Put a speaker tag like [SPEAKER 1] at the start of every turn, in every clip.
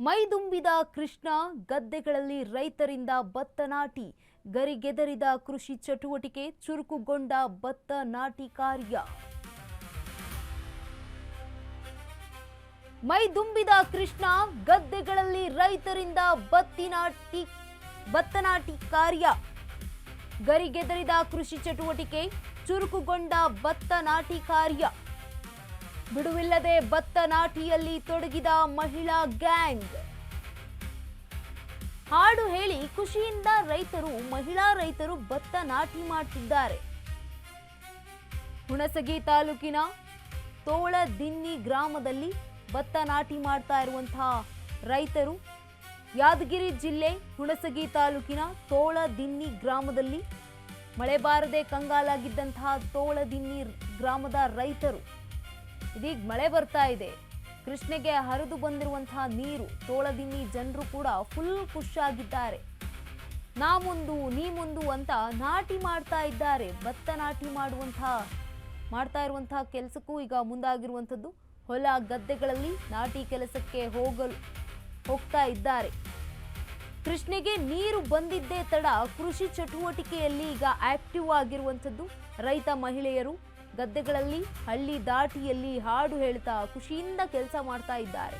[SPEAKER 1] ಮೈದುಂಬಿದ ಕೃಷ್ಣ ಗದ್ದೆಗಳಲ್ಲಿ ರೈತರಿಂದ ಭತ್ತ ನಾಟಿ ಗರಿಗೆದರಿದ ಕೃಷಿ ಚಟುವಟಿಕೆ ಚುರುಕುಗೊಂಡ ಭತ್ತ ನಾಟಿ ಕಾರ್ಯ ಮೈದುಂಬಿದ ಕೃಷ್ಣ ಗದ್ದೆಗಳಲ್ಲಿ ರೈತರಿಂದ ಭತ್ತ ನಾಟಿ ಕಾರ್ಯ ಗರಿಗೆದರಿದ ಕೃಷಿ ಚಟುವಟಿಕೆ ಚುರುಕುಗೊಂಡ ಭತ್ತ ನಾಟಿ ಕಾರ್ಯ ಬಿಡುವಿಲ್ಲದೆ ಭತ್ತ ನಾಟಿಯಲ್ಲಿ ತೊಡಗಿದ ಮಹಿಳಾ ಗ್ಯಾಂಗ್ ಹಾಡು ಹೇಳಿ ಖುಷಿಯಿಂದ ಮಹಿಳಾ ರೈತರು ಭತ್ತ ನಾಟಿ ಮಾಡುತ್ತಿದ್ದಾರೆ. ಹುಣಸಗಿ ತಾಲೂಕಿನ ತೋಳದಿನ್ನಿ ಗ್ರಾಮದಲ್ಲಿ ಭತ್ತ ನಾಟಿ ಮಾಡ್ತಾ ಇರುವಂತಹ ರೈತರು. ಯಾದಗಿರಿ ಜಿಲ್ಲೆ ಹುಣಸಗಿ ತಾಲೂಕಿನ ತೋಳದಿನ್ನಿ ಗ್ರಾಮದಲ್ಲಿ ಮಳೆ ಬಾರದೆ ಕಂಗಾಲಾಗಿದ್ದಂತಹ ತೋಳದಿನ್ನಿ ಗ್ರಾಮದ ರೈತರು ಇದೀಗ ಮಳೆ ಬರ್ತಾ ಇದೆ. ಕೃಷ್ಣೆಗೆ ಹರಿದು ಬಂದಿರುವಂತಹ ನೀರು ತೋಳದಿನ್ನಿ ಜನರು ಕೂಡ ಫುಲ್ ಖುಷಿಯಾಗಿದ್ದಾರೆ. ನಾ ಮುಂದು ನೀ ಮುಂದು ಅಂತ ನಾಟಿ ಮಾಡ್ತಾ ಇದ್ದಾರೆ. ಭತ್ತ ನಾಟಿ ಮಾಡ್ತಾ ಇರುವಂತಹ ಕೆಲಸಕ್ಕೂ ಈಗ ಮುಂದಾಗಿರುವಂಥದ್ದು. ಹೊಲ ಗದ್ದೆಗಳಲ್ಲಿ ನಾಟಿ ಕೆಲಸಕ್ಕೆ ಹೋಗ್ತಾ ಇದ್ದಾರೆ. ಕೃಷ್ಣೆಗೆ ನೀರು ಬಂದಿದ್ದೇ ತಡ ಕೃಷಿ ಚಟುವಟಿಕೆಯಲ್ಲಿ ಈಗ ಆಕ್ಟಿವ್ ಆಗಿರುವಂಥದ್ದು ರೈತ ಮಹಿಳೆಯರು. ಗದ್ದೆಗಳಲ್ಲಿ ಹಳ್ಳಿ ದಾಟಿಯಲ್ಲಿ ಹಾಡು ಹೇಳ್ತಾ ಖುಷಿಯಿಂದ ಕೆಲಸ ಮಾಡ್ತಾ ಇದ್ದಾರೆ.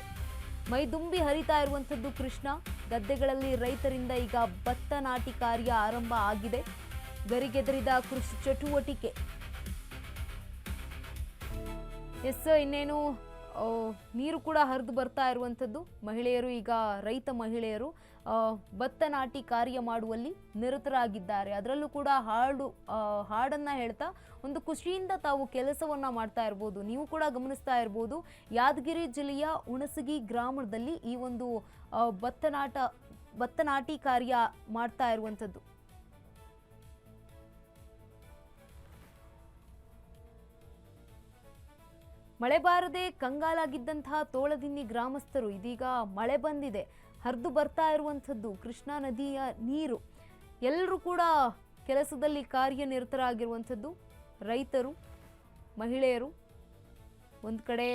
[SPEAKER 1] ಮೈದುಂಬಿ ಹರಿತಾ ಇರುವಂಥದ್ದು ಕೃಷ್ಣ. ಗದ್ದೆಗಳಲ್ಲಿ ರೈತರಿಂದ ಈಗ ಭತ್ತ ನಾಟಿ ಕಾರ್ಯ ಆರಂಭ ಆಗಿದೆ. ಗರಿಗೆದರಿದ ಕೃಷಿ ಚಟುವಟಿಕೆ ಇನ್ನೇನು ನೀರು ಕೂಡ ಹರಿದು ಬರ್ತಾ ಇರುವಂಥದ್ದು. ಮಹಿಳೆಯರು ಈಗ ರೈತ ಮಹಿಳೆಯರು ಭತ್ತ ನಾಟಿ ಕಾರ್ಯ ಮಾಡುವಲ್ಲಿ ನಿರತರಾಗಿದ್ದಾರೆ. ಅದರಲ್ಲೂ ಕೂಡ ಹಾಡನ್ನ ಹೇಳ್ತಾ ಒಂದು ಖುಷಿಯಿಂದ ತಾವು ಕೆಲಸವನ್ನ ಮಾಡ್ತಾ ಇರ್ಬೋದು. ನೀವು ಕೂಡ ಗಮನಿಸ್ತಾ ಇರ್ಬೋದು. ಯಾದಗಿರಿ ಜಿಲ್ಲೆಯ ಹುಣಸಗಿ ಗ್ರಾಮದಲ್ಲಿ ಈ ಒಂದು ಭತ್ತ ನಾಟಿ ಕಾರ್ಯ ಮಾಡ್ತಾ ಇರುವಂಥದ್ದು. ಮಳೆ ಬಾರದೆ ಕಂಗಾಲಾಗಿದ್ದಂತಹ ತೋಳದಿನ್ನಿ ಗ್ರಾಮಸ್ಥರು ಇದೀಗ ಮಳೆ ಬಂದಿದೆ, ಹರಿದು ಬರ್ತಾ ಇರುವಂಥದ್ದು ಕೃಷ್ಣಾ ನದಿಯ ನೀರು. ಎಲ್ಲರೂ ಕೂಡ ಕೆಲಸದಲ್ಲಿ ಕಾರ್ಯನಿರತರಾಗಿರುವಂಥದ್ದು. ರೈತರು ಮಹಿಳೆಯರು ಒಂದು ಕಡೆ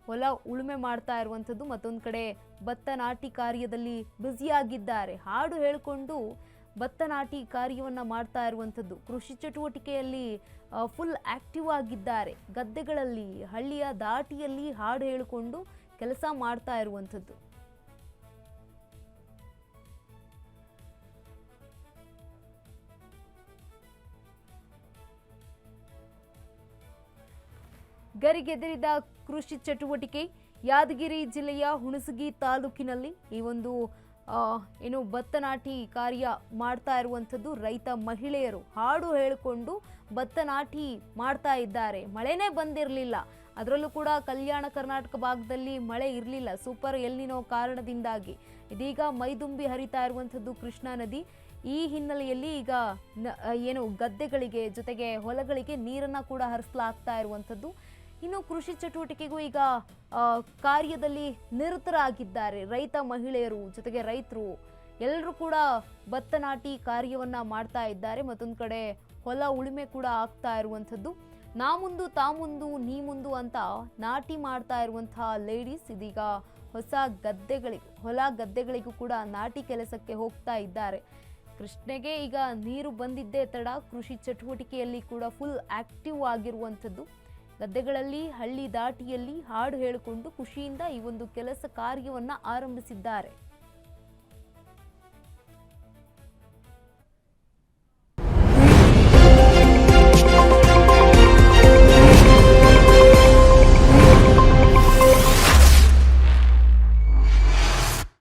[SPEAKER 1] ಹೊಲ ಉಳುಮೆ ಮಾಡ್ತಾ ಇರುವಂಥದ್ದು, ಮತ್ತೊಂದು ಕಡೆ ಭತ್ತ ನಾಟಿ ಕಾರ್ಯದಲ್ಲಿ ಬ್ಯುಸಿಯಾಗಿದ್ದಾರೆ. ಹಾಡು ಹೇಳಿಕೊಂಡು ಭತ್ತ ನಾಟಿ ಕಾರ್ಯವನ್ನು ಮಾಡ್ತಾ ಇರುವಂಥದ್ದು. ಕೃಷಿ ಚಟುವಟಿಕೆಯಲ್ಲಿ ಫುಲ್ ಆಕ್ಟಿವ್ ಆಗಿದ್ದಾರೆ. ಗದ್ದೆಗಳಲ್ಲಿ ಹಳ್ಳಿಯ ದಾಟಿಯಲ್ಲಿ ಹಾಡು ಹೇಳಿಕೊಂಡು ಕೆಲಸ ಮಾಡ್ತಾ ಇರುವಂಥದ್ದು. ಗರಿಗೆದರಿದ ಕೃಷಿ ಚಟುವಟಿಕೆ ಯಾದಗಿರಿ ಜಿಲ್ಲೆಯ ಹುಣಸಗಿ ತಾಲೂಕಿನಲ್ಲಿ ಈ ಒಂದು ಭತ್ತ ನಾಟಿ ಕಾರ್ಯ ಮಾಡ್ತಾ ಇರುವಂಥದ್ದು. ರೈತ ಮಹಿಳೆಯರು ಹಾಡು ಹೇಳಿಕೊಂಡು ಭತ್ತ ನಾಟಿ ಮಾಡ್ತಾ ಇದ್ದಾರೆ. ಮಳೆನೇ ಬಂದಿರಲಿಲ್ಲ. ಅದರಲ್ಲೂ ಕೂಡ ಕಲ್ಯಾಣ ಕರ್ನಾಟಕ ಭಾಗದಲ್ಲಿ ಮಳೆ ಇರಲಿಲ್ಲ. ಸೂಪರ್ ಎಲ್ನಿನೋ ಕಾರಣದಿಂದಾಗಿ ಇದೀಗ ಮೈದುಂಬಿ ಹರಿತಾ ಇರುವಂಥದ್ದು ಕೃಷ್ಣಾ ನದಿ. ಈ ಹಿನ್ನೆಲೆಯಲ್ಲಿ ಈಗ ಗದ್ದೆಗಳಿಗೆ ಜೊತೆಗೆ ಹೊಲಗಳಿಗೆ ನೀರನ್ನ ಕೂಡ ಹರಿಸಲಾಗ್ತಾ ಇರುವಂಥದ್ದು. ಇನ್ನು ಕೃಷಿ ಚಟುವಟಿಕೆಗೂ ಈಗ ಕಾರ್ಯದಲ್ಲಿ ನಿರತರಾಗಿದ್ದಾರೆ ರೈತ ಮಹಿಳೆಯರು ಜೊತೆಗೆ ರೈತರು ಎಲ್ಲರೂ ಕೂಡ ಭತ್ತ ನಾಟಿ ಕಾರ್ಯವನ್ನ ಮಾಡ್ತಾ ಇದ್ದಾರೆ. ಮತ್ತೊಂದು ಕಡೆ ಹೊಲ ಉಳುಮೆ ಕೂಡ ಆಗ್ತಾ ಇರುವಂಥದ್ದು. ನಾ ಮುಂದು ತಾ ಮುಂದು ನೀ ಮುಂದು ಅಂತ ನಾಟಿ ಮಾಡ್ತಾ ಇರುವಂತಹ ಲೇಡೀಸ್ ಇದೀಗ ಹೊಲ ಗದ್ದೆಗಳಿಗೂ ಕೂಡ ನಾಟಿ ಕೆಲಸಕ್ಕೆ ಹೋಗ್ತಾ ಇದ್ದಾರೆ. ಕೃಷ್ಣೆಗೆ ಈಗ ನೀರು ಬಂದಿದ್ದೇ ತಡ ಕೃಷಿ ಚಟುವಟಿಕೆಯಲ್ಲಿ ಕೂಡ ಫುಲ್ ಆಕ್ಟಿವ್ ಆಗಿರುವಂಥದ್ದು. ಗದ್ದೆಗಳಲ್ಲಿ ಹಳ್ಳಿ ದಾಟಿಯಲ್ಲಿ ಹಾಡು ಹೇಳಿಕೊಂಡು ಖುಷಿಯಿಂದ ಈ ಒಂದು ಕೆಲಸ ಕಾರ್ಯವನ್ನ ಆರಂಭಿಸಿದ್ದಾರೆ.